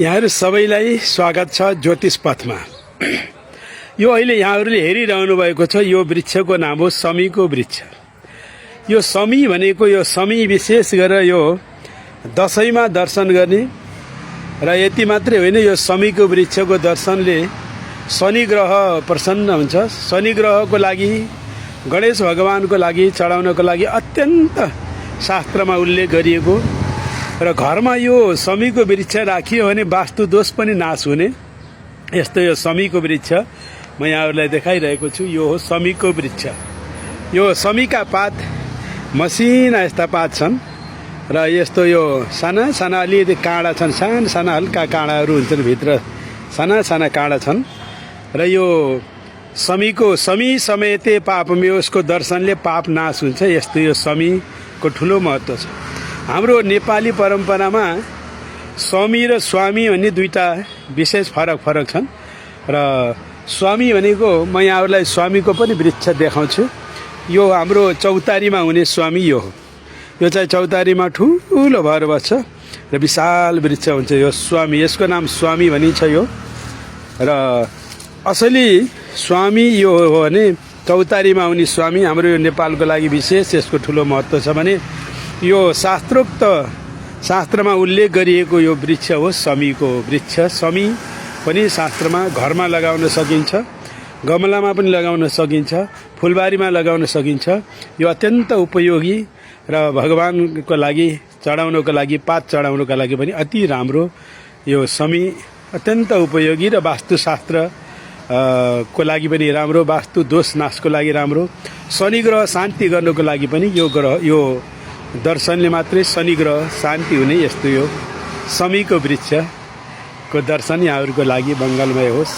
यहाँहरु सबैलाई स्वागत छ ज्योतिष पथमा। यो अहिले यहाँहरुले हेरिरहनु भएको छ यो वृक्षको नाम हो शमीको वृक्ष। यो शमी भनेको यो शमी विशेष गरेर यो दशैंमा दर्शन गर्ने र यति मात्रै होइन, यो शमीको वृक्षको दर्शनले शनि ग्रह प्रसन्न हुन्छ। शनि ग्रहको लागि गणेश भगवानको लागि चढाउनको लागि अत्यन्त शास्त्रमा उल्लेख गरिएको र घरमा यो शमीको वृक्ष राखियो भने वास्तु दोष पनि नाश हुने। यस्तो यो शमीको वृक्ष म यहाँहरुलाई देखाइरहेको छु। यो हो शमीको वृक्ष। यो शमीका पात मसिना यस्ता पात छन् र यस्तो यो साना साना अलिअलि काँडा छन्, साना साना हल्का काँडाहरू हुन्छन्, भित्र साना साना काँडा छन् र यो शमीको शमी समेते पापमे उसको दर्शनले पाप नाश हुन्छ। यस्तो यो शमीको ठुलो महत्त्व छ। हाम्रो नेपाली परम्परामा शमी र स्वामी भन्ने दुईटा विशेष फरक छन् र स्वामी भनेको म यहाँहरुलाई स्वामीको पनि वृक्ष देखाउँछु। यो हाम्रो चौतारीमा हुने स्वामी यो हो। यो चाहिँ चौतारीमा ठुलो भएर बस्छ र विशाल वृक्ष हुन्छ यो स्वामी। यसको नाम स्वामी भनिन्छ यो। र असली स्वामी यो हो भने चौतारीमा हुने स्वामी हाम्रो यो नेपालको लागि विशेष यसको ठुलो महत्त्व छ भने यो शास्त्रमा उल्लेख गरिएको यो वृक्ष हो शमीको वृक्ष। शमी पनि शास्त्रमा घरमा लगाउन सकिन्छ, गमलामा पनि लगाउन सकिन्छ, फुलबारीमा लगाउन सकिन्छ। यो अत्यन्त उपयोगी र भगवानको लागि चढाउनको लागि, पात चढाउनको लागि पनि अति राम्रो। यो शमी अत्यन्त उपयोगी र वास्तुशास्त्र को लागि पनि राम्रो, वास्तु दोष नाशको लागि राम्रो, शनि ग्रह शान्ति गर्नको लागि पनि यो दर्शनले मात्रै शनि ग्रह शान्ति हुने। यस्तो यो शमीको वृक्षको दर्शन यहाँहरुको लागि मङ्गलमय होस्।